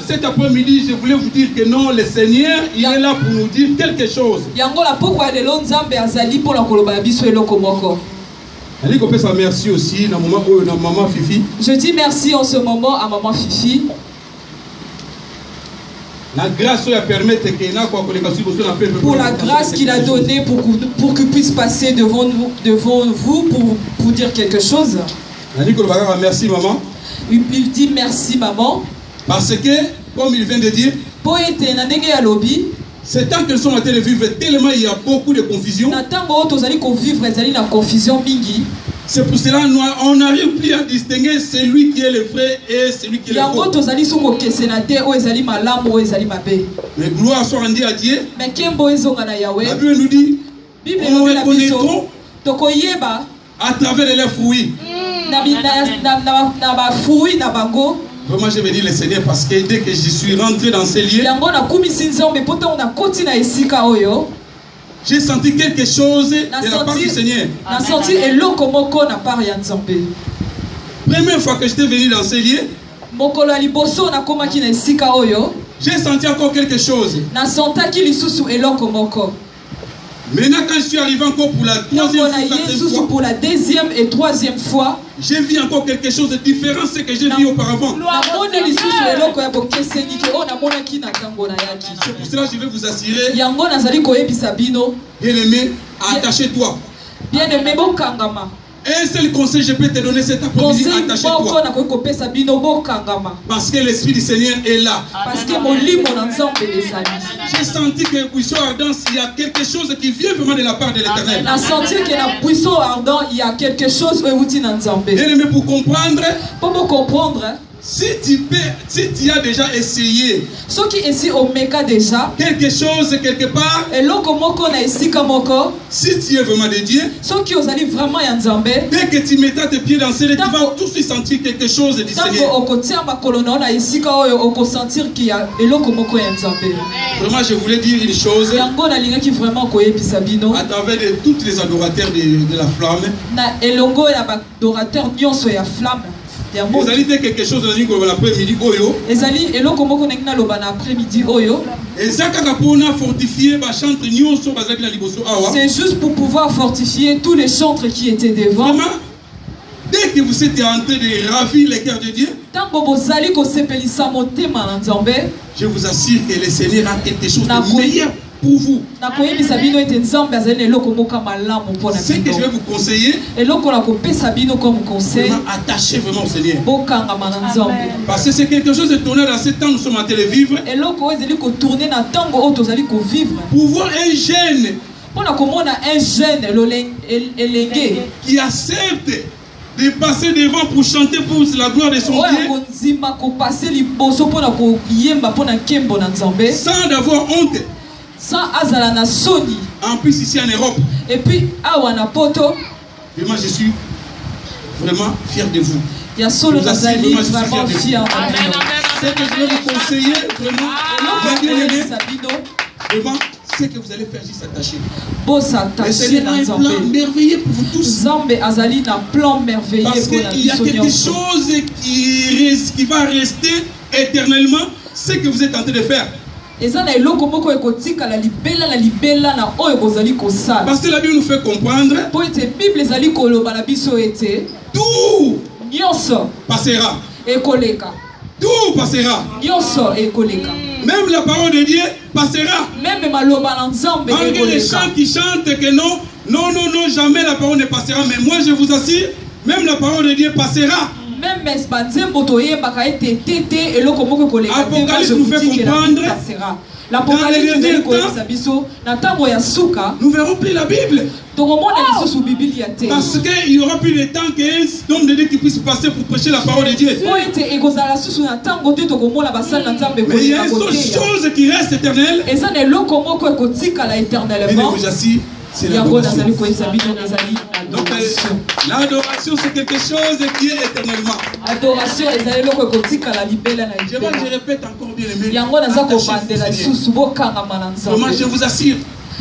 Cet après-midi, je voulais vous dire que non, le Seigneur, il est là pour nous dire quelque chose. Merci aussi à maman Fifi. Je dis merci en ce moment à maman Fifi. La grâce pour la grâce qu'il a donnée pour que puisse passer devant vous pour dire quelque chose. Merci maman. Il dit merci maman. Parce que, comme il vient de dire, c'est tant qu'ils sont en train de vivre tellement il y a beaucoup de confusion. C'est pour cela qu'on n'arrive plus à distinguer celui qui est le vrai et celui qui est le faux. Mais gloire soit rendue à Dieu. La Bible nous dit, on reconnaîtront à travers leurs fruits. Vraiment, je vais dire le Seigneur parce que dès que je suis rentré dans ces lieux, j'ai senti quelque chose de la part du Seigneur. Première fois que j'étais venu dans ces lieux, j'ai senti encore quelque chose. Maintenant, quand je suis arrivé encore pour la deuxième et troisième fois, j'ai vu encore quelque chose de différent de ce que j'ai vu auparavant. C'est pour cela que je vais vous assurer, bien-aimé, attachez-toi. Un seul conseil je peux te donner cet après-midi, attachez-toi. Parce que l'Esprit du Seigneur est là. J'ai senti que buisson ardent, il y a quelque chose qui vient vraiment de la part de l'Éternel. Bien-aimé, pour comprendre, si tu as déjà essayé quelque chose quelque part, si tu es vraiment de Dieu, dès que tu mettras tes pieds dans ce lieu, tu vas tout de suite sentir quelque chose du Seigneur. Vraiment, je voulais dire une chose à travers de tous les adorateurs de la flamme. Vous allez dire quelque chose dans l'après-midi. C'est juste pour pouvoir fortifier tous les chantres qui étaient devant. Vraiment, dès que vous êtes en train de ravir les cœurs de Dieu, je vous assure que le Seigneur a quelque chose de meilleur pour vous. Ce que je vais vous conseiller, vraiment attachez vraiment au Seigneur. Parce que c'est quelque chose de tourner dans ce temps où nous sommes en train de vivre. Pour voir un jeune qui accepte de passer devant pour chanter pour la gloire de son Dieu, sans avoir honte. En plus ici en Europe. Et puis vraiment, je suis vraiment fier de vous. C'est que je vais vous conseiller vraiment, vraiment, c'est que vous allez faire juste s'attacher. Le Seigneur a un plan merveilleux pour vous tous. Parce qu'il y a quelque chose qui va rester éternellement, ce que vous êtes en train de faire. Parce que la Bible nous fait comprendre, tout passera. Tout passera. Même la parole de Dieu passera. Malgré les chants qui chantent que non, jamais la parole ne passera. Mais moi je vous assure, même la parole de Dieu passera. Apocalypse nous fait comprendre. Dans les derniers temps, nous verrons plus la Bible. Parce qu'il n'y aura plus de temps qu'un homme de Dieu qui puisse passer pour prêcher la parole de Dieu. Mais il y a une seule chose qui reste éternelle. Et je vous assure, c'est l'adoration. Donc l'adoration c'est quelque chose qui est éternellement. Je répète encore bien aimé. Vraiment je vous assure,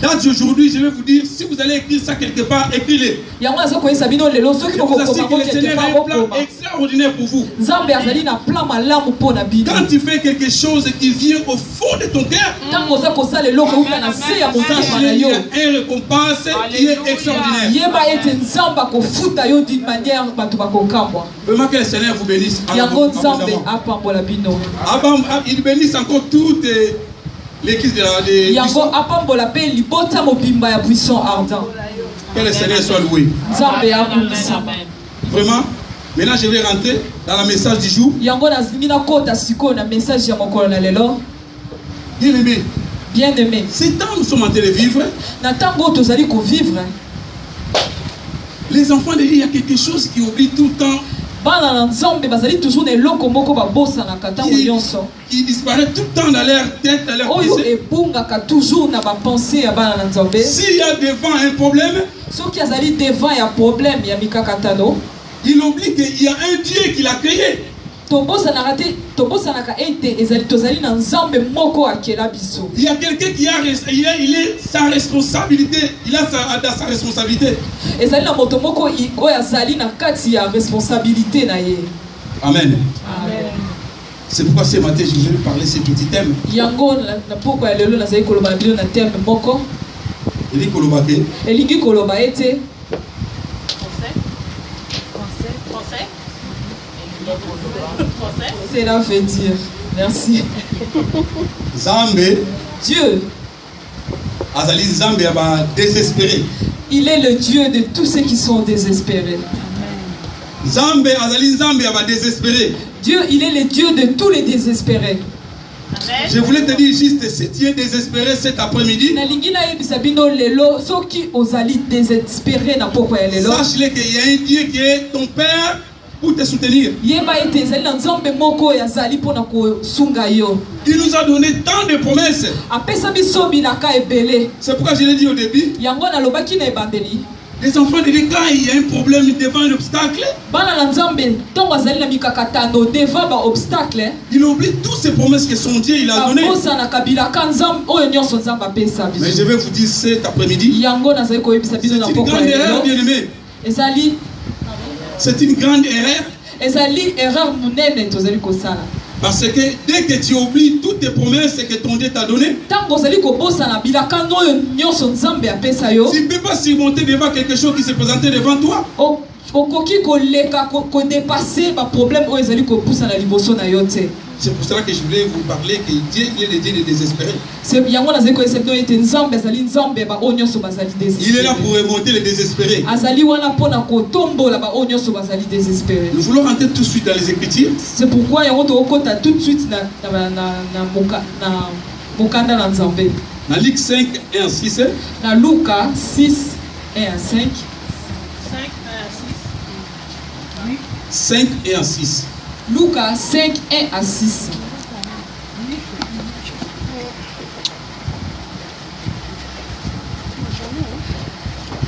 date d'aujourd'hui, je vais vous dire, si vous allez écrire ça quelque part, écrivez-le. Je vous assure que le Seigneur a un plan extraordinaire pour vous. Quand tu fais quelque chose qui vient au fond de ton cœur, sache qu'il y a une récompense qui est extraordinaire. Vraiment que le Seigneur vous bénisse. Il bénisse encore toutes l'église de la que le Seigneur soit loué. Vraiment. Maintenant, je vais rentrer dans le message du jour. Bien-aimé. Bien-aimé. C'est temps nous sommes en train de vivre. Les enfants de Dieu, il y a quelque chose qui oublie tout le temps. Qui disparaît tout le temps dans leur tête, dans leur pensée. S'il y a devant un problème, il oublie qu'il y a un Dieu qui l'a créé. Il y a quelqu'un qui a sa responsabilité. Il a sa responsabilité. Amen. C'est pourquoi ce matin je vais parler de ce petit thème. Cela veut dire, merci. Zambé. Dieu. Azali Zambé aba désespéré. Il est le Dieu de tous ceux qui sont désespérés. Zambé Azali Zambé aba désespéré. Dieu, il est le Dieu de tous les désespérés. Amen. Je voulais te dire juste, si tu es désespéré cet après-midi, sache-le qu'il y a un Dieu qui est ton Père pour te soutenir. Il nous a donné tant de promesses. C'est pourquoi je l'ai dit au début. Les enfants de Dieu, quand il y a un problème devant un obstacle, il oublie toutes ces promesses que son Dieu il a données. Mais je vais vous dire cet après-midi, c'est une grande erreur, bien-aimé. C'est une grande erreur. Parce que dès que tu oublies toutes tes promesses que ton Dieu t'a données, tu ne peux pas surmonter devant quelque chose qui s'est présenté devant toi. C'est pour cela que je voulais vous parler que Dieu est le Dieu des désespérés. Il est là pour remonter les désespérés. Nous voulons rentrer tout de suite dans les Écritures. C'est pourquoi tout de suite dans Luc 5, 1 à 6. Dans Lucas 6, 1 à 5. 5 et 6. Lucas 5, 1 à 6.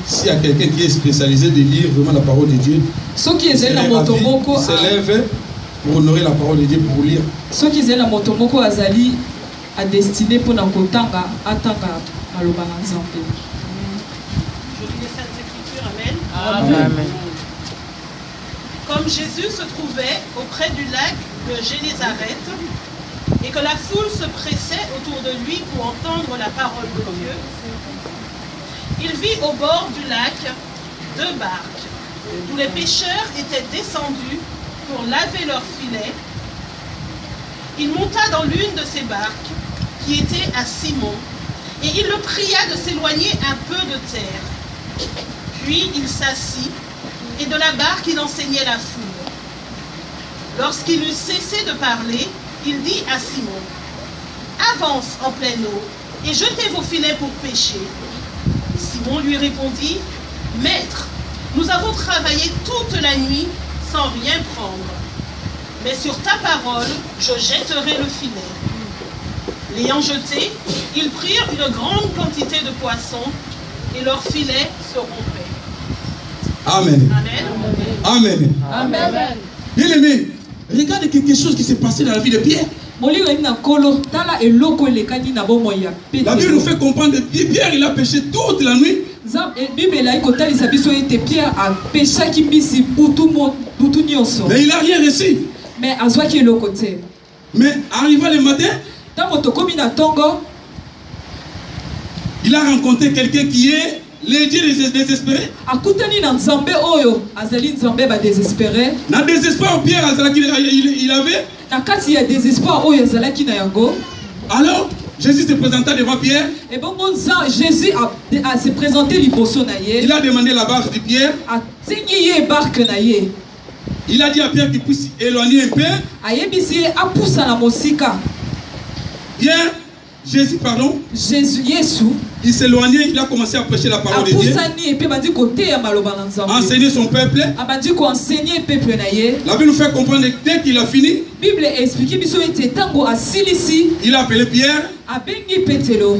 S'il y a quelqu'un qui est spécialisé de lire vraiment la parole de Dieu, il s'élève pour honorer la parole de Dieu, pour lire. Ceux qui ont la motomoko azali à destiné pour nakotanga atanga maloba na Nzambe. Je lis les Saintes Écritures, amen. Amen. Comme Jésus se trouvait auprès du lac de Génézareth et que la foule se pressait autour de lui pour entendre la parole de Dieu, il vit au bord du lac 2 barques où les pêcheurs étaient descendus pour laver leurs filets. Il monta dans l'une de ces barques qui était à Simon et il le pria de s'éloigner un peu de terre. Puis il s'assit et de la barque il enseignait la foule. Lorsqu'il eut cessé de parler, il dit à Simon: avance en pleine eau et jetez vos filets pour pêcher. Simon lui répondit: Maître, nous avons travaillé toute la nuit sans rien prendre. Mais sur ta parole, je jetterai le filet. L'ayant jeté, ils prirent une grande quantité de poissons et leurs filets se rompaient. Amen. Amen. Amen. Amen. Bien aimé, regarde quelque chose qui s'est passé dans la vie de Pierre. La Bible nous fait comprendre que Pierre il a péché toute la nuit. Mais il n'a rien reçu. Mais arrivé le matin, il a rencontré quelqu'un qui est le Dieu désespéré. Dans le désespoir, Pierre il avait. Alors, Jésus se présenta devant Pierre. Et bon, Jésus a se présenté il a demandé la barque de Pierre. Il a dit à Pierre qu'il puisse éloigner un peu. Pierre, Jésus, pardon. Il s'éloignait, il a commencé à prêcher la parole de Dieu. Enseigner son peuple. La Bible nous fait comprendre que dès qu'il a fini, il a appelé Pierre.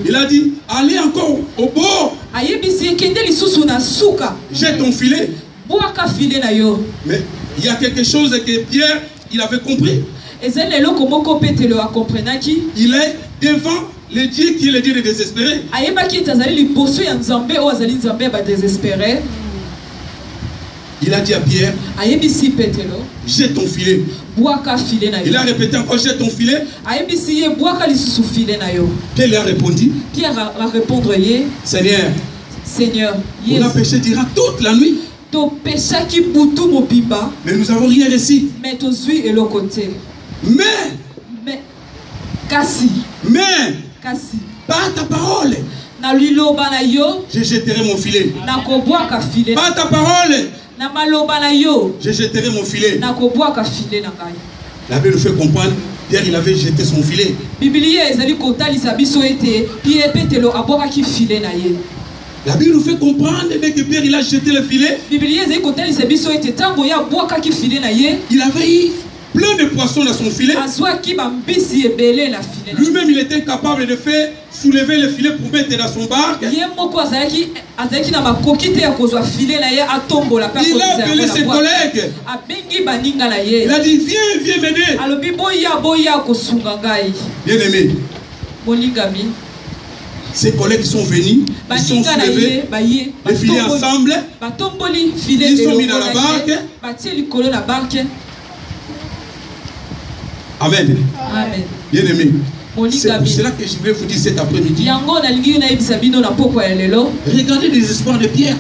Il a dit, allez encore au bord. Jette ton filet. Mais il y a quelque chose que Pierre, il avait compris. Il est devant le Dieu qui est le Dieu des désespérés. Il a dit à Pierre, jette ton filet. Il a répété encore, jette ton filet. Pierre lui a répondu, Seigneur, on a péché durant toute la nuit. Mais nous n'avons rien reçu. Mais par ta parole, je jetterai mon filet. Par ta parole, je jetterai mon filet. La Bible nous fait comprendre, Pierre il avait jeté son filet. La Bible nous fait comprendre dès que Pierre il a jeté le filet. Il avait eu plein de poissons dans son filet. Lui-même il était capable de faire soulever le filet pour mettre dans son barque. Il a appelé ses collègues. Il a dit viens m'aider. Bien aimé. Ses collègues sont venus, ils sont soulevés, les filets ensemble, ils sont mis dans la barque. Amen. Bien aimé. C'est pour cela que je vais vous dire cet après-midi. Regardez les espoirs de Pierre.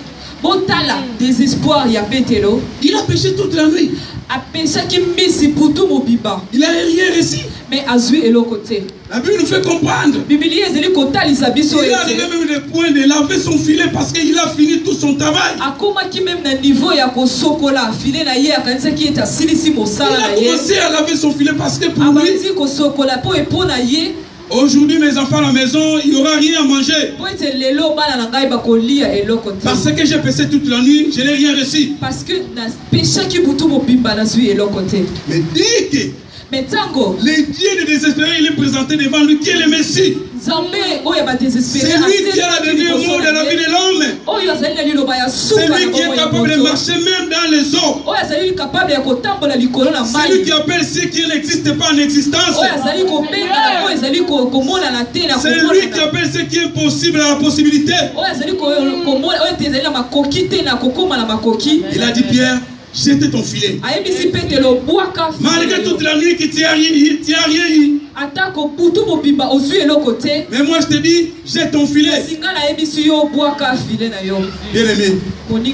Il a péché toute la nuit. Il n'a rien reçu. Mais Azui est l'autre côté. La Bible nous fait comprendre. Il a arrivé même le point de laver son filet parce qu'il a fini tout son travail. Il a commencé à laver son filet parce que pour lui, aujourd'hui mes enfants à la maison, il n'y aura rien à manger. Parce que j'ai péché toute la nuit, je n'ai rien reçu. Mais dis que le Dieu de désespéré, il est présenté devant lui, qui est le Messie. C'est lui qui a le dernier mot de la vie de l'homme. C'est lui qui est capable de marcher même dans les eaux. C'est lui qui appelle ce qui n'existe pas en existence. C'est lui qui appelle ce qui est possible à la possibilité. Il a dit Pierre, jette ton filet. Malgré toute la nuit qui t'a rien eu. Mais moi je te dis, jette ton filet. Bien aimé,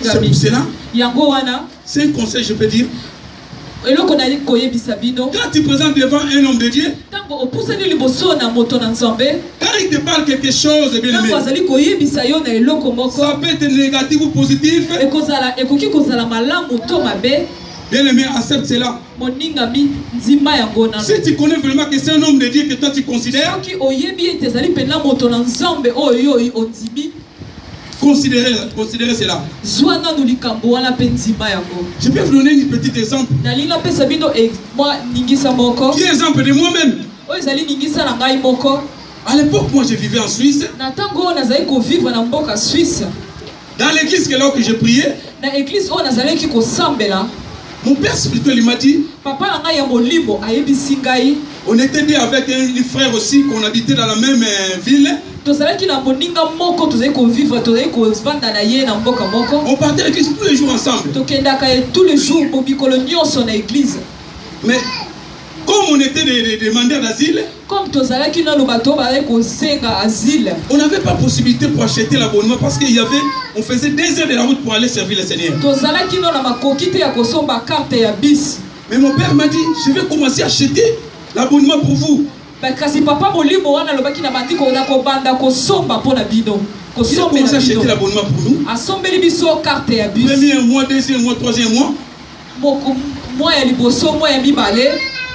c'est pour cela. C'est un conseil, je peux dire. Quand tu présentes devant un homme de Dieu, quand il te parle quelque chose, bien aimé, ça peut être négatif ou positif. Bien aimé, accepte cela. Si tu connais vraiment que c'est un homme de Dieu que toi tu considères, considérez cela. Je peux vous donner un petit exemple. Qui est exemple de moi-même? À l'époque, moi je vivais en Suisse. Dans l'église que là que je priais, Mon père spirituel, il m'a dit, on était bien avec un frère aussi, qu'on habitait dans la même ville. On partait à l'église tous les jours ensemble. Mais comme on était des demandeurs d'asile, on n'avait pas possibilité pour acheter l'abonnement parce qu'il y avait, on faisait des heures de la route pour aller servir le Seigneur. Mais mon père m'a dit, je vais commencer à acheter l'abonnement pour vous. Il a commencé à acheter l'abonnement pour nous. Premier mois, deuxième mois, troisième mois.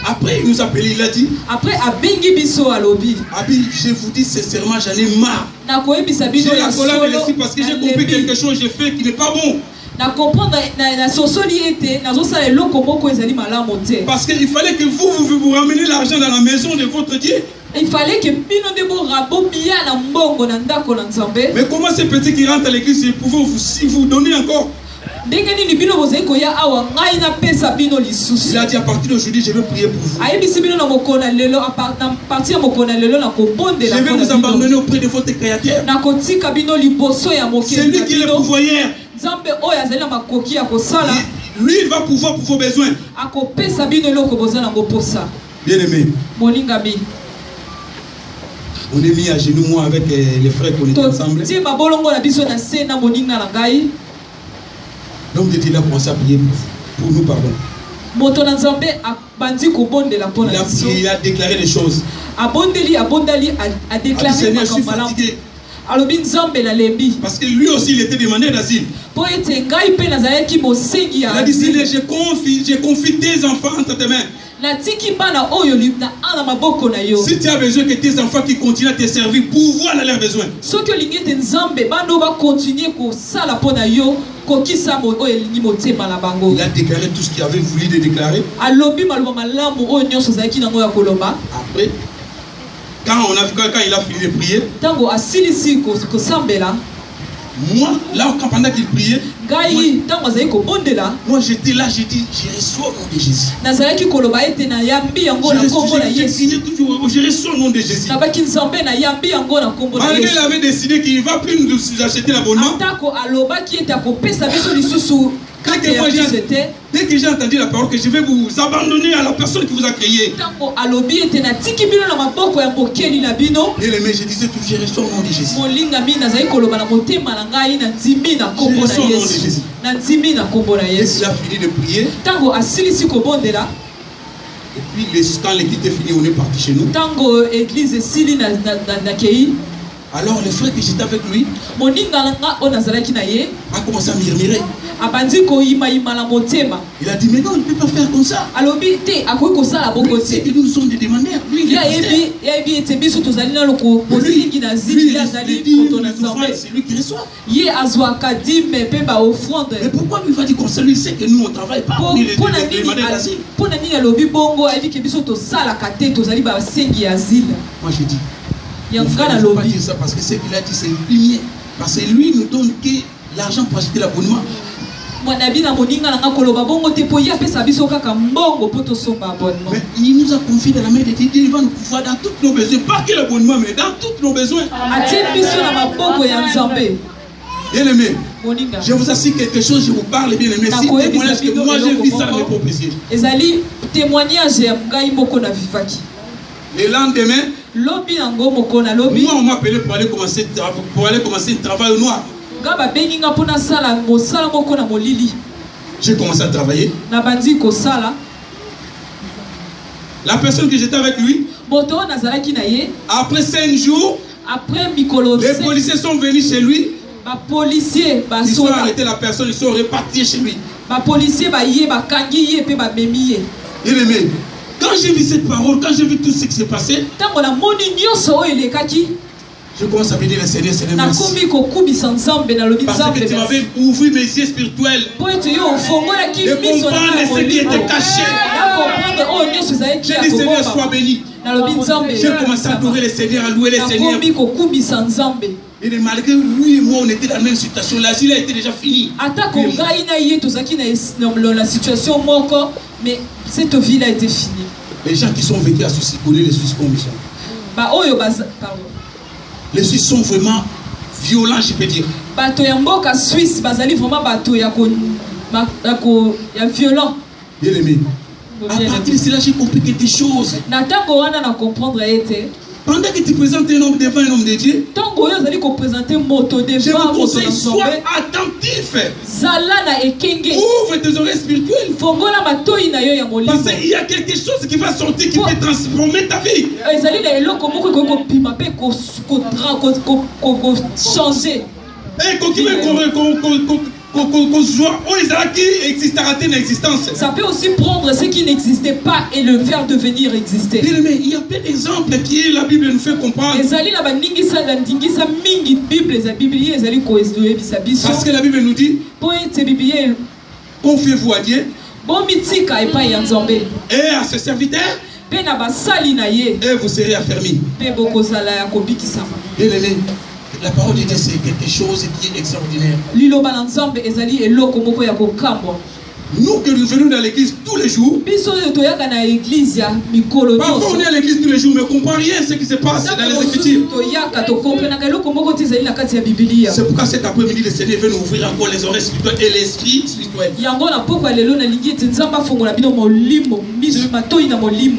Après, il nous a appelé, il a dit, Abi, je vous dis sincèrement, j'en ai marre. J'ai la colère de l'esprit parce que j'ai compris quelque chose, j'ai fait qui n'est pas bon. Parce qu'il fallait que vous rameniez l'argent dans la maison de votre Dieu. Il fallait que mais comment ces petits qui rentrent à l'église, ils pouvaient vous donner encore? Il a dit à partir d'aujourd'hui, je vais prier pour vous. Je vais vous abandonner auprès de votre Créateur. C'est lui qui est le pourvoyeur. Lui, il va pouvoir pour vos besoins. Bien aimé. On est mis à genoux, moi, avec les frères qu'on était ensemble. Donc, il a commencé à prier pour nous, pardon. Il a déclaré des choses. Seigneur, je suis fatigué. Parce que lui aussi, il était demandé d'asile. Il a dit, Seigneur, j'ai confié tes enfants entre tes mains. Si tu as besoin que tes enfants qui continuent à te servir, pouvoir à leurs besoins. Il a déclaré tout ce qu'il avait voulu de déclarer. Après, quand il a fini de prier, moi, là, pendant qu'il priait, moi j'étais là, j'ai dit, je reçois au nom de Jésus. Je reçois au nom de Jésus. Malgré qu'il avait décidé qu'il ne va plus nous acheter l'abonnement. Dès que j'ai entendu la parole que je vais vous abandonner à la personne qui vous a créé. Et les je disais tout, je reçois au nom de Jésus. Je reçois au nom de Jésus. Et il a fini de prier. Et puis quand l'église est finie, on est parti chez nous. Alors le frère que j'étais avec lui a commencé à murmurer. Il a dit, mais non, on ne peut pas faire comme ça. C'est que nous sommes des demandeurs. Lui, il est c'est lui qui reçoit. Mais pourquoi lui va dire comme ça? Lui sait que nous on ne travaille pas. On est les demandeurs d'asile. Moi j'ai dit, il ne faut pas dire ça parce que ce qu'il a dit c'est lumière. Parce que lui nous donne que l'argent pour acheter l'abonnement. Mais il nous a confié dans la main de Dieu, il va nous pouvoir dans tous nos besoins, pas que l'abonnement, mais dans tous nos besoins. Bien aimé, je vous assure quelque chose, je vous parle bien aimé. Si témoignage que moi j'ai vu ça dans mes propres yeux. Le lendemain, moi on m'a appelé pour aller commencer un travail au noir. J'ai commencé à travailler. La personne que j'étais avec lui, après 5 jours, les policiers sont venus chez lui. Ils ont arrêté la personne, ils sont repartis chez lui. Bien aimé, quand j'ai vu cette parole, quand j'ai vu tout ce qui s'est passé, Je commence à bénir le Seigneur, Seigneur, merci. Parce que tu m'avais ouvert mes yeux spirituels. De comprendre ce qui était caché. J'ai dit, Seigneur, sois béni. J'ai commencé à adorer le Seigneur, à louer le Seigneur. Et malgré lui et moi, on était dans la même situation. L'asile a été déjà fini. La situation, mais cette vie a été finie. Les gens qui sont vécus à Suisse, connaissent les Suisses comme ils sont. Les Suisses sont vraiment violents, je peux dire. Bien aimé. À partir de cela, j'ai compris quelque chose. Pendant que tu présentes un homme devant un homme de Dieu, je vous conseille, sois attentif. Ouvre tes oreilles spirituelles. Parce qu'il y a quelque chose qui va sortir qui peut transformer ta vie. Et ça peut aussi prendre ce qui n'existait pas et le faire devenir exister. Mais il y a plein d'exemples qui la Bible nous fait comprendre. Parce que la Bible nous dit, confiez-vous à Dieu et à ses serviteurs et vous serez affermis. Bien aimé, la parole de Dieu, c'est quelque chose qui est extraordinaire. Nous que nous venons dans l'église tous les jours, parfois on est à l'église tous les jours, mais on ne comprend rien ce qui se passe dans les Écritures. C'est pourquoi cet après-midi, le Seigneur veut nous ouvrir encore les oreilles spirituelles et l'esprit spirituel.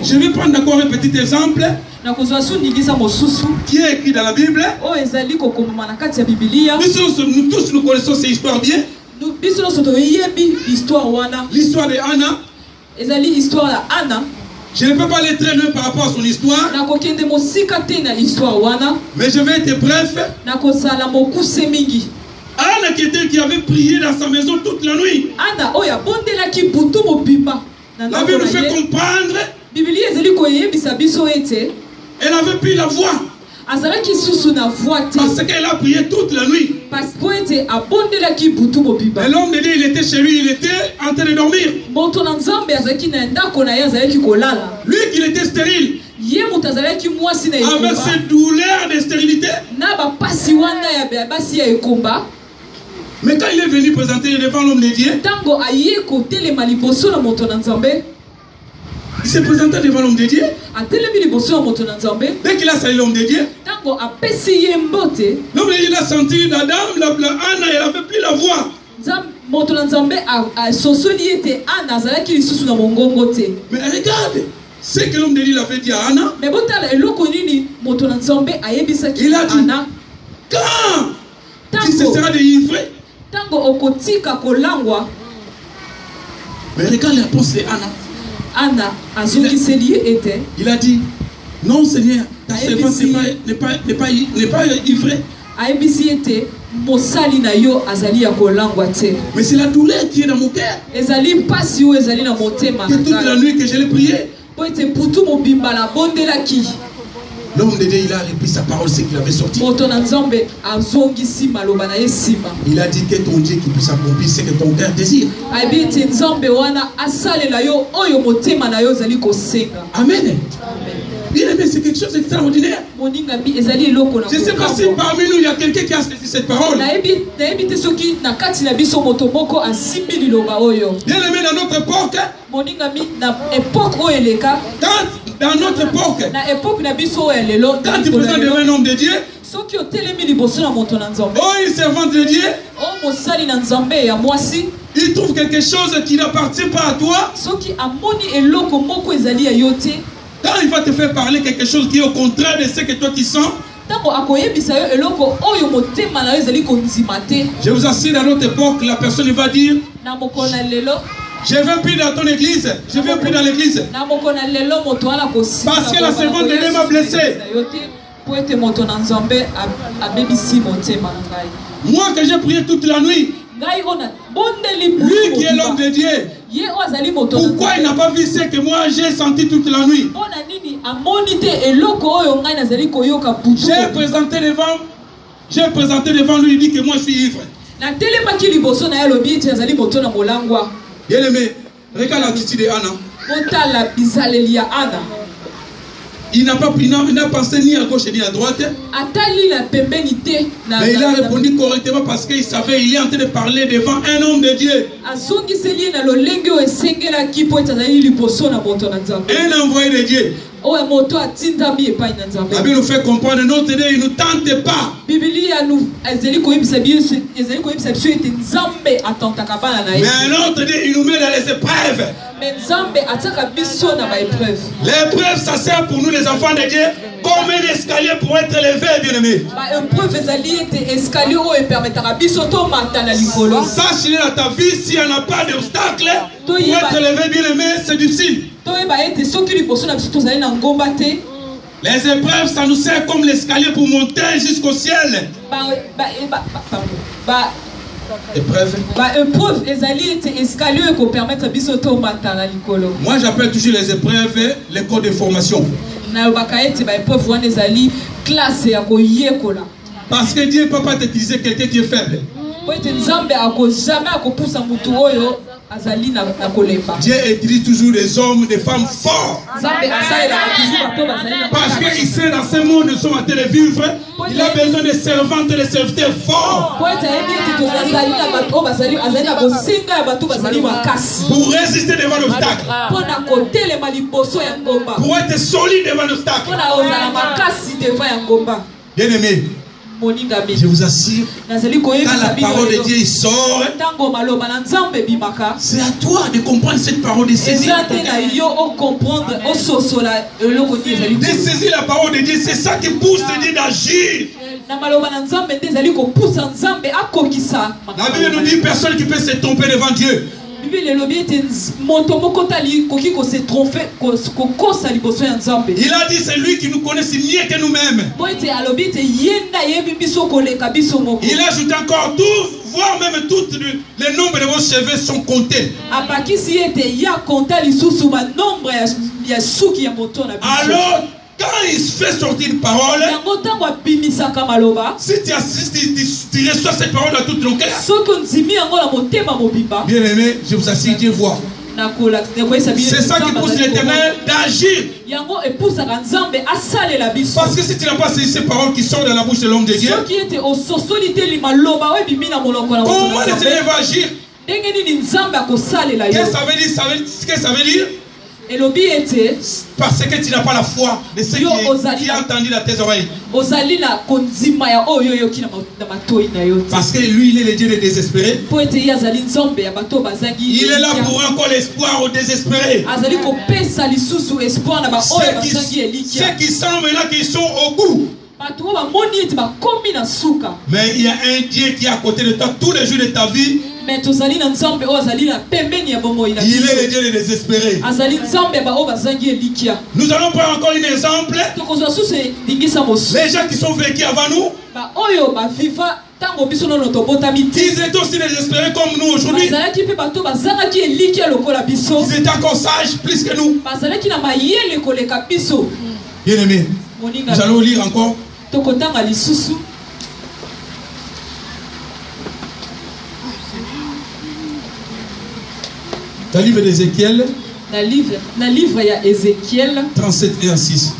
Je vais prendre encore un petit exemple qui est écrit dans la Bible. Nous tous nous connaissons ces histoires bien. L'histoire de Anna. Je ne peux pas aller très loin par rapport à son histoire. Mais je vais être bref. Anna qui avait prié dans sa maison toute la nuit. La Bible nous fait comprendre. Elle avait pris la voix. Parce qu'elle a prié toute la nuit. Et l'homme de Dieu, il était chez lui, il était en train de dormir. Lui qui était stérile, avec cette douleur de stérilité. Mais quand il est venu présenter devant l'homme de Dieu, il s'est présenté devant l'homme de Dieu. Dès qu'il a salué l'homme de Dieu, l'homme de Dieu a senti la dame, Anna, elle avait pris la voix. Mais regarde ce que l'homme de Dieu avait dit à Anna. Il a dit, quand tu cesseras de ivrer. Mais regarde la réponse de Anna. Il a dit, non Seigneur, ta servante n'est pas ivrée. Mais c'est la douleur qui est dans mon cœur. Que toute la nuit que je l'ai prié. L'homme de Dieu, il a repris sa parole, ce qu'il avait sorti. Il a dit que ton Dieu qui puisse accomplir ce que ton cœur désire. Amen. Bien aimé, c'est quelque chose d'extraordinaire. Je ne sais pas si parmi nous il y a quelqu'un qui a saisi cette parole. Bien aimé, dans notre époque, dans notre époque, quand tu présentes devant un homme de Dieu, oh, une servante de Dieu, il trouve quelque chose qui n'appartient pas à toi. Quand il va te faire parler quelque chose qui est au contraire de ce que toi tu sens, je vous assure, dans notre époque, la personne va dire, je ne veux plus dans ton église, je ne veux plus dans l'église. Parce que la servante de Dieu m'a blessé. Moi que j'ai prié toute la nuit, Lui qui est l'homme de Dieu. Pourquoi il n'a pas vu ce que moi j'ai senti toute la nuit? J'ai présenté devant lui, il dit que moi je suis ivre. Bien aimé, regarde l'attitude de Anna. Il n'a pensé ni à gauche ni à droite. Mais il a répondu correctement parce qu'il savait qu'il est en train de parler devant un homme de Dieu. Un envoyé de Dieu. La Bible nous fait comprendre notre Dieu, il ne nous tente pas. Mais notre Dieu, il nous met dans les épreuves. L'épreuve, ça sert pour nous les enfants de Dieu comme un escalier pour être élevé, bien aimé. Sache dans ta vie, s'il n'y en a pas d'obstacle pour être élevé, bien aimé, c'est difficile. Les épreuves, ça nous sert comme l'escalier pour monter jusqu'au ciel. Moi j'appelle toujours les épreuves les codes de formation. Parce que Dieu ne peut pas t'utiliser quelqu'un qui est faible. Dieu utilise toujours des hommes, des femmes forts. Parce qu'il sait dans ce monde, nous sommes en train de vivre, il a besoin de servantes et de serviteurs forts. Pour résister devant l'obstacle. Pour être solide devant l'obstacle. Bien aimé, je vous assure, quand la parole de Dieu sort, c'est à toi de comprendre cette parole, de saisir. De saisir la parole de Dieu, c'est ça qui pousse Dieu d'agir. La Bible nous dit personne qui peut se tromper devant Dieu. Il a dit c'est lui qui nous connaît mieux que nous-mêmes. Il ajoute encore tout, voire même tout le nombre de vos cheveux sont comptés. Alors, quand il fait sortir une parole, si tu reçois cette parole à toute ton cœur, bien aimé, je vous assure, Dieu voit. C'est ça qui pousse l'Éternel d'agir. Parce que si tu n'as pas saisi ces paroles qui sortent de la bouche de l'homme de Dieu, comment le Seigneur va agir? Qu'est-ce que ça veut dire? Parce que tu n'as pas la foi de ce qui a entendu dans tes oreilles. Parce que lui, il est le Dieu des désespérés. Il est là pour encore l'espoir aux désespérés. Ceux qui sentent maintenant qu'ils sont au bout. Mais il y a un Dieu qui est à côté de toi tous les jours de ta vie. Il est le Dieu des désespérés. Nous allons prendre encore un exemple. Les gens qui sont vécus avant nous, ils étaient aussi désespérés comme nous aujourd'hui. Ils étaient encore sages plus que nous. Bien aimé, nous allons lire encore. Dans le livre d'Ézéchiel, Ézéchiel 37 et 6.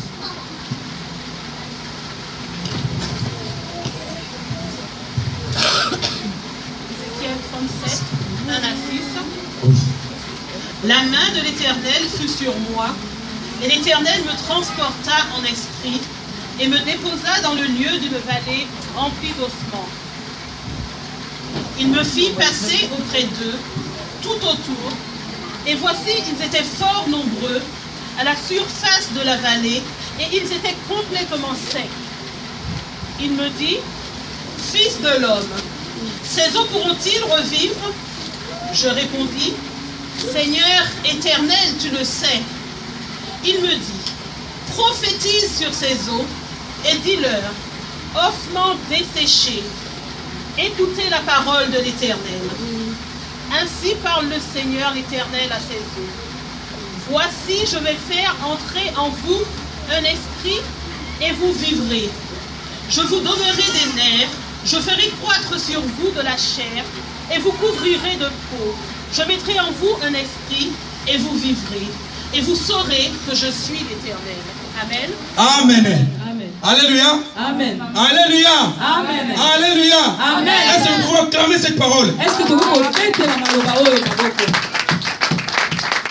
Ézéchiel 37, 1 à 6. Oui. La main de l'Éternel fut sur moi, et l'Éternel me transporta en esprit et me déposa dans le lieu d'une vallée remplie d'ossements. Il me fit passer auprès d'eux, tout autour, et voici, ils étaient fort nombreux à la surface de la vallée, et ils étaient complètement secs. Il me dit, fils de l'homme, ces eaux pourront-ils revivre? Je répondis, Seigneur éternel, tu le sais. Il me dit, prophétise sur ces eaux et dis-leur, ossements desséchés, Écoutez la parole de l'Éternel. Ainsi parle le Seigneur l'Éternel à ses eaux. Voici, je vais faire entrer en vous un esprit et vous vivrez. Je vous donnerai des nerfs, je ferai croître sur vous de la chair et vous couvrirez de peau. Je mettrai en vous un esprit et vous vivrez. Et vous saurez que je suis l'Éternel. Amen. Amen. Amen. Alléluia. Amen. Alléluia. Amen. Alléluia. Amen. Est-ce que vous pouvez acclamer cette parole? Est-ce que tu peux la maloba oyo maboko?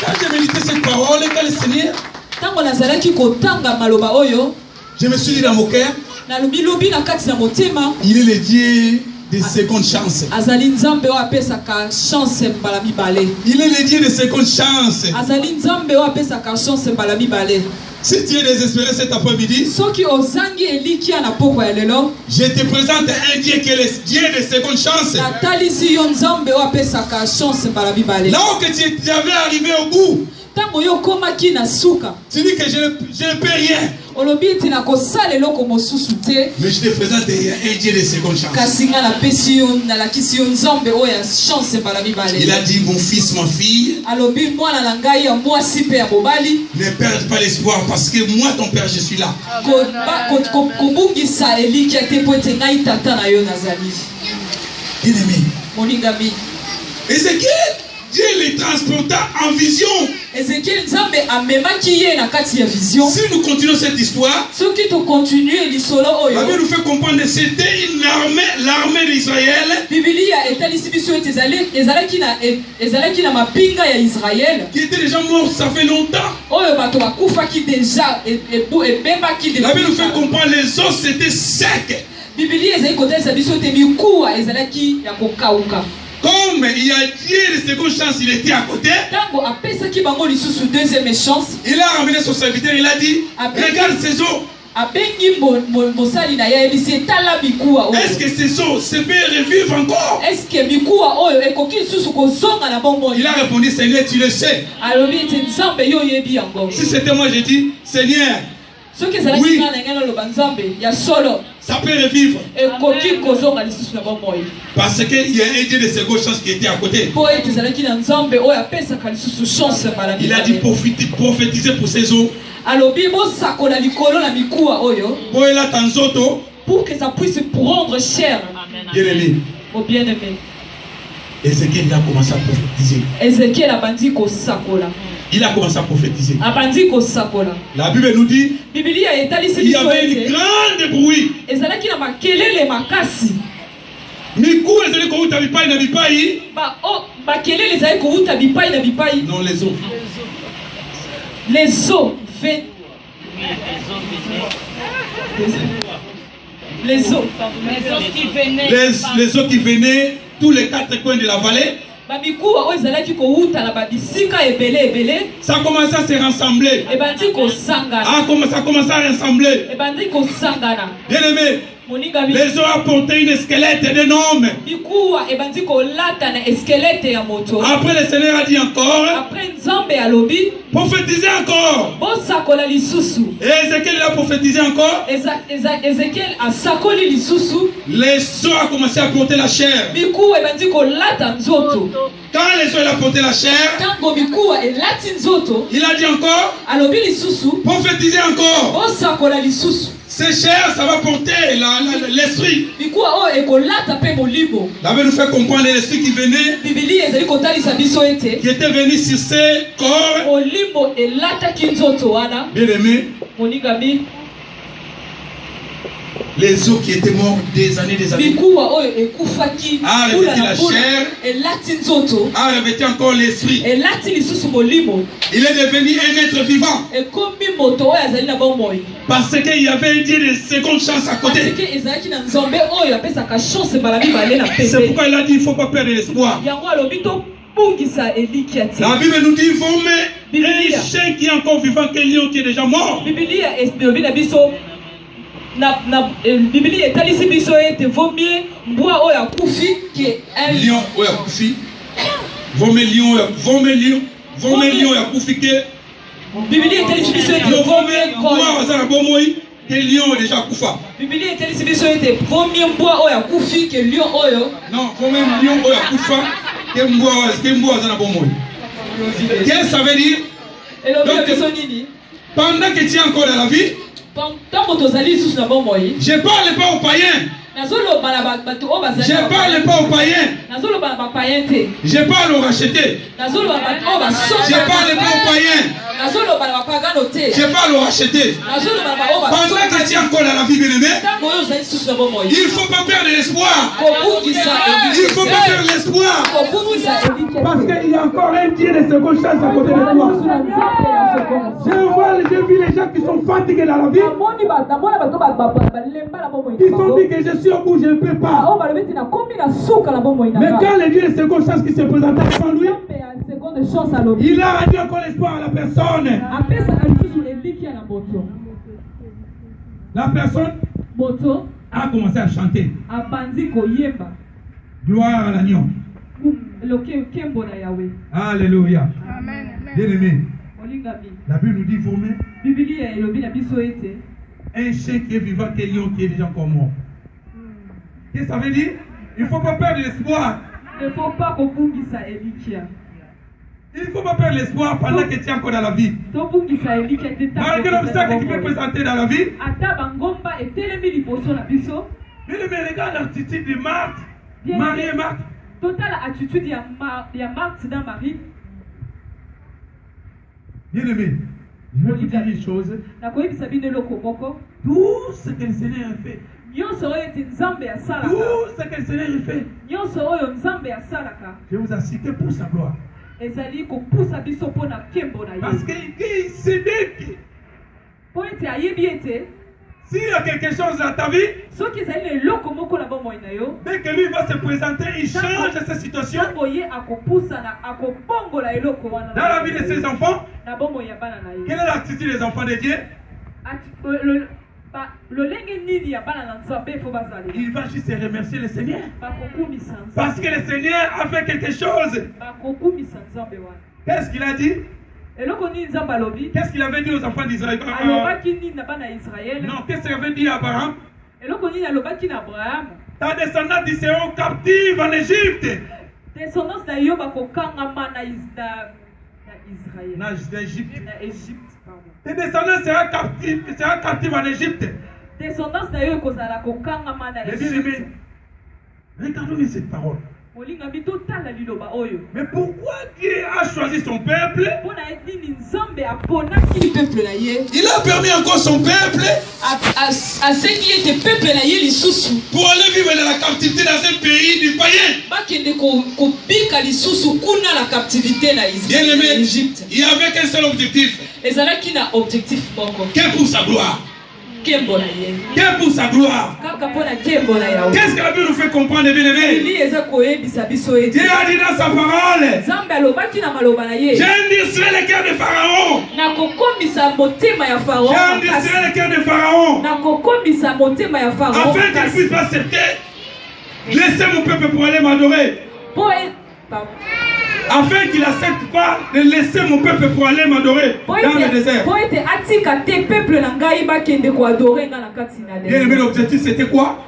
Quand j'ai médité cette parole, quand le Seigneur, Tango nazalaki kotanga maloba oyo, je me suis dit dans mon cœur, nalobi na kati na motema, il est le Dieu des secondes chances. azali nzambe oyo apesaka chance mbala mibale. Il est le Dieu des secondes chances. Azali nzambe oyo apesaka chance mbala mibale. Si tu es désespéré cet après-midi, soki ozangi elikia na poko ya lelo, je te présente un Dieu qui est le Dieu des secondes chances. natalisi yo nzambe oyo apesaka chance mbala mibale. Là où que tu avais arrivé au bout, tango yo komaki na suka, tu dis que je ne peux rien. olobi ete nakosala eloko mosusu te, Mais je te présente un Dieu des secondes chances. kasi nga napesi yo, nalakisi yo nzambe oyo ya chance mbala mibale. Il a dit, mon fils, ma fille, alobi mwana na ngai ya mwasi mpe ya mobali, ne perds pas l'espoir parce que moi, ton père, je suis là. kobungisa elikia te po ete ngai tata na yo nazali. Bien-aimé, moningami, Ézéchiel, Dieu les transporta en vision. Ezekiel nzambe amemaki ye na kati ya vision. Si nous continuons cette histoire, soki tokontinue lisolo oyo, la Bible nous fait comprendre que c'était une armée, l'armée d'Israël, Biblia etalisi biso ete ezalaki na mapinga ya Israël qui était déjà mort, ça fait longtemps. oyo bato bakufaki deja ebembaki de. La Bible nous fait comprendre les os c'était sec. Biblia ezali kotalisa biso ete mikuwa ezalaki ya kokauka. Comme il y a Dieu de seconde chance, il était à côté. Tango apesaki bango lisusu deuxième chance, Il a ramené son serviteur, il a dit, regarde ces os. abengi mosali na ye ebisi etala mikuwa oyo. Est-ce que ces os se peuvent revivre encore? Est-ce que mikuwa oyo ekoki lisusu kozonga na bomoi? Il a répondu, Seigneur, tu le sais. alobi ete nzambe yo oyebi yango. Si c'était moi, je dis, Seigneur, soki ezalaki nga na ngeno loba nzambe ya solo, ça peut revivre. ekoki kozonga lisusu na bomoi. Parce qu'il y a un Dieu de seconde chance qui était à côté. Po ete ezalaki na nzambe oyo apesaka lisusu chance mbala Il a dit prophétiser pour ces eaux. alobi bosakola likolo na mikuwa oyo pour que ça puisse prendre chair. Bien-aimé, Mon bien-aimé, Ézéchiel a commencé à prophétiser. Ezekiel abandi kosakola. Il a commencé à prophétiser. Abandi kosakola. La Bible nous dit Biblia etalisi il y avait une grande bruit. ezalaki na makelele makasi. Mikou ezali kouta bipai na bipai. Bakelele ezali kouta bipai na bipai. Non, les eaux. Les eaux venaient. Les eaux qui venaient tous les quatre coins de la vallée. Ça a commencé à se rassembler. Ça a commencé à rassembler. Bien aimé, les eaux apportaient une squelette d'un homme. Après le Seigneur a dit encore, prophétisez encore. Et Ézéchiel a prophétisé encore. Les eaux ont commencé à porter la chair. Quand les eaux ont porté la chair, il a dit encore, prophétisez encore. Ces chairs, ça va porter l'esprit. La Bible nous fait comprendre l'esprit qui venait, qui était venu sur ces corps. Bien aimé, les os qui étaient morts des années, a revêtu la chair, a revêtu encore l'esprit. Il est devenu un être vivant. Parce qu'il y avait un Dieu de seconde chance à côté. C'est pourquoi il a dit il ne faut pas perdre l'espoir. La Bible nous dit il vaut mieux un chien qui est encore vivant qu'un lion qui est déjà mort. Biblia etalisi biso ete vaut mieux mbwa oyo akufi que un lion oyo akufi. Vaut mieux lion oyo akufi que. Biblia etalisi biso ete vaut mieux mbwa azala bomoi que le lion est déjà Koufa. Non, quand même lion est Koufa, que Mboa est bon. Qu'est-ce que ça veut dire? Donc, pendant que tu es encore dans la vie, je ne parle pas aux païens. Je ne parle pas aux païens. Je parle aux rachetés. Je ne parle pas aux païens. Je parle aux rachetés. Pendant que tu es encore dans la vie bien-aimée, il ne faut pas perdre l'espoir. Il ne faut pas perdre l'espoir. Parce qu'il y a encore un Dieu de seconde chance à côté de toi. J'ai vu les gens qui sont fatigués dans la vie. Ils ont dit que je suis au bout, je ne peux pas. Mais quand le Dieu de seconde chance qui se présente devant lui, il a rendu encore l'espoir à la personne. La personne a commencé à chanter. Gloire à l'agneau. Alléluia. Bien-aimé, la Bible nous dit vous-même un chien qui est vivant, qu'un lion qui est déjà encore mort. Qu'est-ce que ça veut dire? Il ne faut pas perdre l'espoir. Il ne faut pas perdre l'espoir pendant que tu es encore dans la vie. Malgré l'obstacle que tu peux présenter dans la vie. Mais regarde l'attitude de Marthe, Marie et Marthe. Attitude de Marthe dans Marie. Bien aimé, je vais vous dire une chose. Tout ce que le Seigneur a fait. Tout ce que le Seigneur a fait. Je vous assure que pour sa gloire. Parce qu'il sait que s'il y a quelque chose dans ta vie, dès que lui va se présenter, il change sa situation. Dans la vie de ses enfants, quelle est l'attitude des enfants de Dieu? Il va juste remercier le Seigneur. Parce que le Seigneur a fait quelque chose. Qu'est-ce qu'il a dit? Qu'est-ce qu'il avait dit aux enfants d'Israël? Non, qu'est-ce qu'il avait dit à Abraham? Ta descendance seront captive en Égypte. Tes descendants seront captifs en Égypte. Regardons cette parole. Mais pourquoi Dieu a choisi son peuple? Il a permis encore son peuple pour aller vivre dans la captivité dans un pays du païen. Bien aimé, il n'y avait qu'un seul objectif. Qu'est pour sa gloire? Qu'est pour sa gloire? Qu'est-ce que la Bible nous fait comprendre, bien aimé? Dieu a dit dans sa parole, j'endurcirai le cœur de Pharaon. J'endurcirai le cœur de Pharaon. Afin qu'il puisse pas accepter. Laissez mon peuple pour aller m'adorer. Afin qu'il n'accepte pas de laisser mon peuple pour aller m'adorer dans le désert. Bien aimé, l'objectif c'était quoi?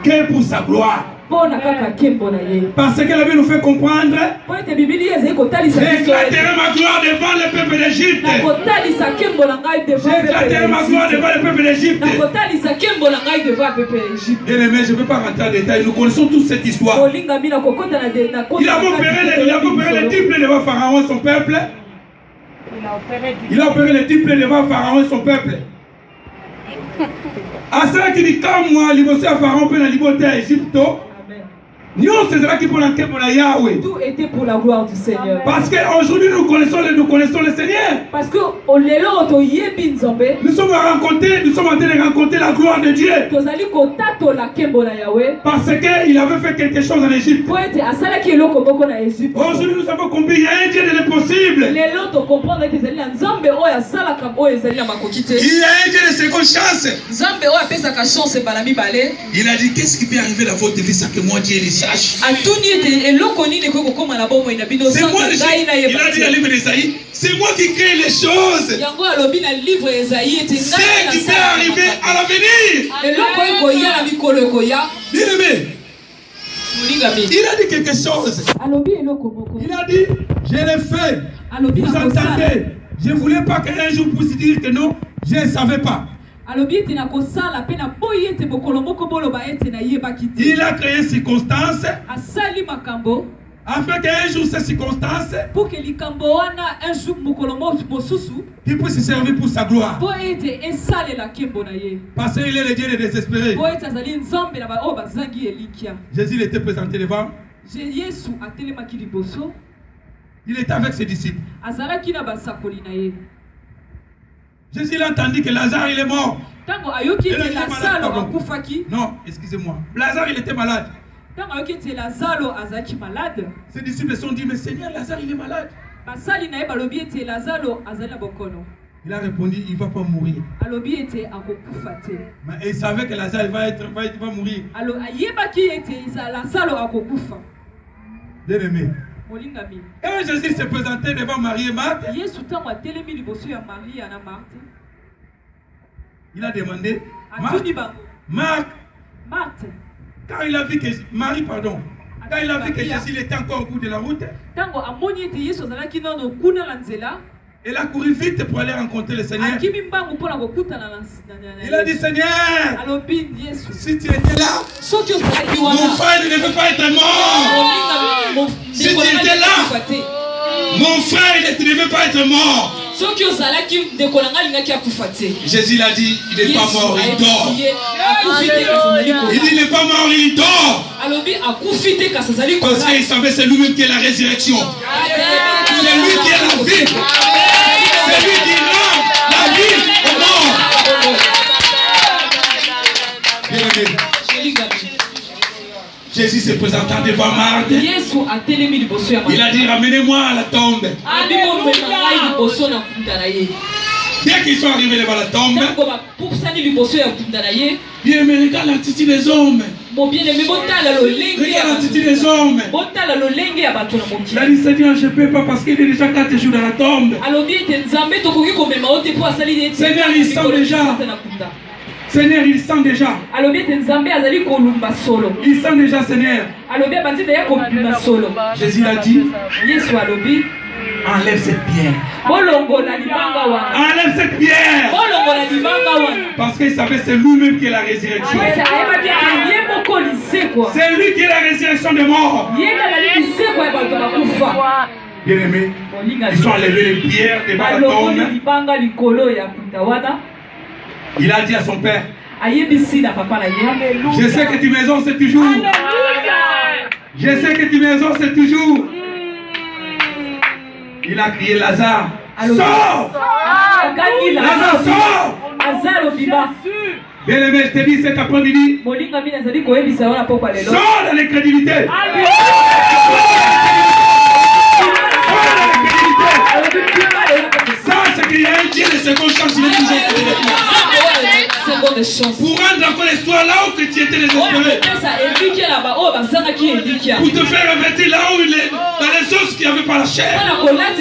Que pour sa gloire. Parce que la Bible nous fait comprendre, j'éclaterai ma gloire devant le peuple d'Égypte. J'éclaterai ma gloire devant le peuple d'Égypte. Bien aimé, je ne peux pas rentrer en détail. Nous connaissons tous cette histoire. Il a opéré le triple devant Pharaon et son peuple. Il a opéré le triple devant Pharaon et son peuple. À cela qui dit, quand moi, l'Ivosie à Pharaon peut la liberté à Égypte. Tout était pour la gloire du Seigneur. Parce qu'aujourd'hui nous connaissons le Seigneur. Parce que nous sommes en train de rencontrer la gloire de Dieu. Parce qu'il avait fait quelque chose en Égypte. Aujourd'hui nous savons combien il y a un Dieu de l'impossible. Il y a un Dieu de seconde chance. Il a dit, qu'est-ce qui peut arriver dans votre vie sans que moi Dieu est ici? sache. C'est moi, il a dit dans le livre d'Ésaïe, c'est moi qui crée les choses. Ce qui peut arriver à l'avenir. Bien aimé, il a dit quelque chose. Il a dit, je l'ai fait. Vous entendez? Je ne voulais pas qu'un jour vous puissiez dire que non, je ne savais pas. Il a créé circonstances afin qu'un jour ces circonstances il puisse se servir pour sa gloire. Parce qu'il est le Dieu des désespérés. Jésus il était présenté devant. Il était avec ses disciples. Jésus a entendu que Lazare il est mort. Non, excusez-moi. Lazare il était malade. Ses disciples se sont dit, mais Seigneur, Lazare il est malade. Il a répondu, il ne va pas mourir. Mais il savait que Lazare va mourir. Bien aimé. Quand Jésus s'est présenté devant Marie et Marthe, il a demandé, Marthe, quand il a vu que Marie, pardon, quand il a vu que Jésus était encore au bout de la route, elle a couru vite pour aller rencontrer le Seigneur. Il a dit, Seigneur, si tu étais là, mon frère ne devait pas être mort. Si tu étais là, mon frère ne devait pas être mort. Jésus l'a dit, il n'est pas mort, il dort. Il dit, il n'est pas mort, il dort. Parce qu'il savait c'est lui-même qui est la résurrection. C'est lui qui est la vie. C'est lui qui rend la vie au mort. Jésus se présentant devant Marthe. Il a dit, ramenez-moi à la tombe. Dès qu'ils sont arrivés devant la tombe, bien, mais regarde l'attitude des hommes. Regarde l'attitude des hommes. Il a dit, Seigneur, je ne peux pas parce qu'il est déjà 4 jours dans la tombe. Seigneur, il sent déjà. Seigneur, il sent déjà. Il sent déjà, Seigneur. Jésus a dit, enlève cette pierre. Enlève cette pierre. Parce qu'il savait c'est lui-même qui est la résurrection. C'est lui qui est la résurrection des morts. Bien aimé, ils sont enlevés les pierres devant la tombe. Il a dit à son père, je sais que tu m'exauces toujours. Je sais que tu m'exauces toujours. Il a crié, Lazare, sors! Lazare, sors! Bien aimé, je te dis cet après-midi, sors de l'incrédulité. Sache qu'il y a un Dieu de seconde chance, il est toujours pour rendre encore l'histoire là où tu étais désespéré. Pour te faire revertir là où il est, dans les choses qui n'avaient pas la chair. Pour rendre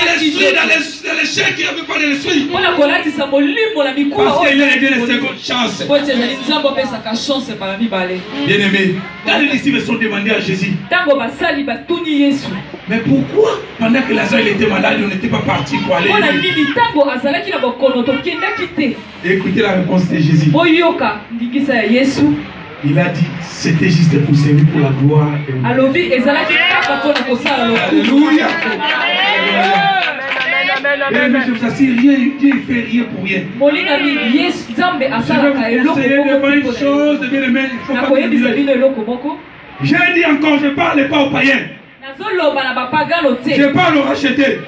l'esprit dans les chairs qui n'avaient pas de l'esprit. Parce qu'il est le Dieu de seconde chance. Bien aimé, quand les disciples sont demandés à Jésus, mais pourquoi pendant que Lazare était malade, on n'était pas parti pour aller? Écoutez la réponse de Jésus. Il a dit, c'était juste pour servir pour la gloire. Alléluia. Mais je vous assure, Dieu ne fait rien pour rien. Je vais vous conseiller devant une chose, bien aimé, il ne faut pas que je dis encore, je ne parle pas aux païens. Je parle au racheté.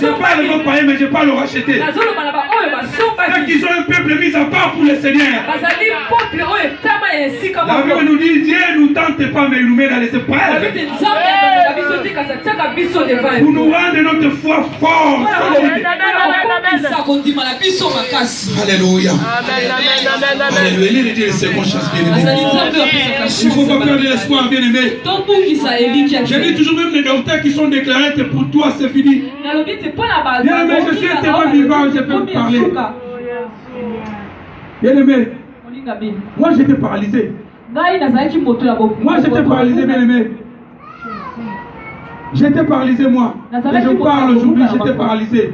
Je parle aux païens, mais je parle au racheté. Ceux qui sont un peuple mis à part pour le Seigneur. La Bible nous dit, Dieu ne nous tente pas, mais il nous met dans les épreuves. Pour nous rendre notre foi forte. Alléluia. Alléluia. Il est dit seconde chance, bien-aimé. Il ne faut pas perdre l'espoir, bien-aimé. J'ai dit toujours même les docteurs qui sont déclarés que pour toi c'est fini. Bien-aimé, je suis un témoin vivant, je peux te parler. Bien-aimé, moi j'étais paralysé. Moi j'étais paralysé, bien-aimé. J'étais paralysé, moi. Et je parle aujourd'hui, j'étais paralysé.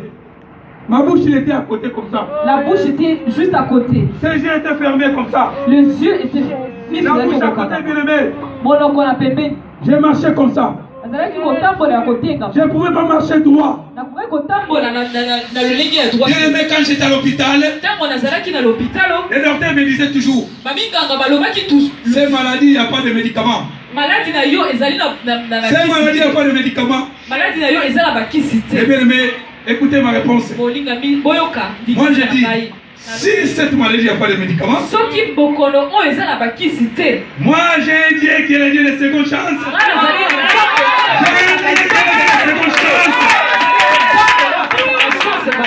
Ma bouche, il était à côté comme ça. La bouche était juste à côté. Ses yeux étaient fermés comme ça. Les yeux étaient fermés. La bouche à côté, bien-aimé. J'ai marché comme ça. Je ne pouvais pas marcher droit. Bien-aimé, quand j'étais à l'hôpital, les docteurs me disaient toujours, ces maladies, il n'y a pas de médicaments. Ces maladies, il n'y a pas de médicaments. Et bien-aimé, écoutez ma réponse. Moi, j'ai dit, si cette maladie, il n'y a pas de médicaments, moi, j'ai un Dieu qui est le Dieu de seconde chance.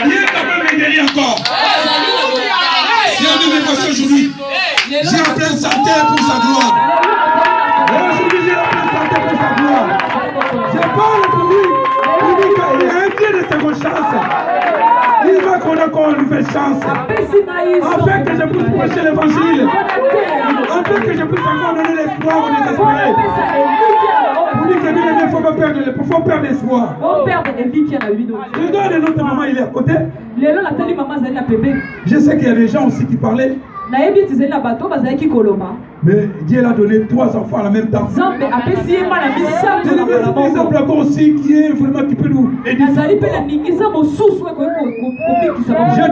Dieu est capable de me guérir encore. Si on me voici aujourd'hui, j'ai en pleine santé pour sa gloire. Aujourd'hui, j'ai en pleine santé pour sa gloire. Je parle pour lui. Il y a un Dieu de seconde chance. Il va qu'on a encore une nouvelle chance. Afin que je puisse prêcher l'évangile. Afin que je puisse encore donner l'espoir aux désespérés. Vous dites que bien aimé, il ne faut pas perdre l'espoir. Le gars de notre maman, il est à côté. Je sais qu'il y a des gens aussi qui parlaient. Mais Dieu l'a donné 3 enfants en même temps. C'est un exemple encore aussi qui est vraiment qui peut nous aider. Je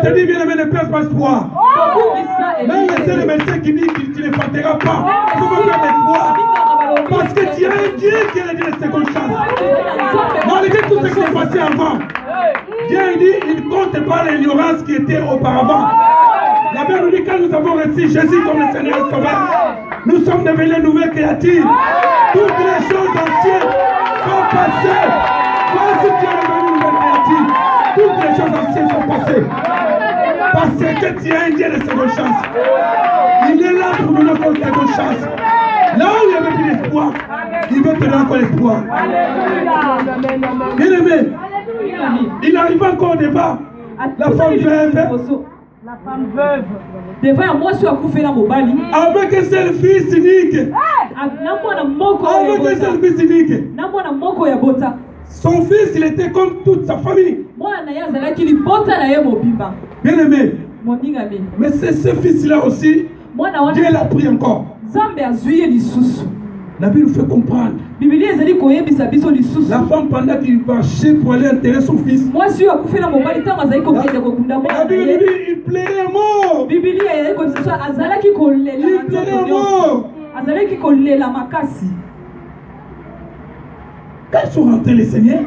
te dis bien aimé, ne perds pas espoir. Même les médecins qui disent que tu ne partiras pas, il ne faut pas perdre espoir. Parce que tu as un Dieu qui a dit la seconde chance. Malgré tout ce qui s'est passé avant, Dieu dit il ne compte pas l'ignorance qui était auparavant. La Bible nous dit quand nous avons reçu Jésus comme le Seigneur et Sauveur, nous sommes devenus nouvelles créatures. Toutes les choses anciennes sont passées. Parce que tu es devenu une nouvelle créature, toutes les choses anciennes sont passées. Parce que tu as un Dieu de seconde chance. Il est là pour nous donner encore une seconde chance. Là où il y avait plus d'espoir, il veut te donner encore l'espoir. Bien aimé, il arrive encore au débat. La femme veuve. Devant moi, je suis accouché dans mon bali. Avec un seul fils unique. Avec un seul fils unique. Son fils, il était comme toute sa famille. Bien aimé. Mais c'est ce fils-là aussi. Dieu l'a pris encore. La Bible nous fait comprendre. La femme pendant qu'il marchait pour aller enterrer son fils. La Bible dit il plairait à mort. Il plairait à mort. Quand ils sont rentrés les seigneurs,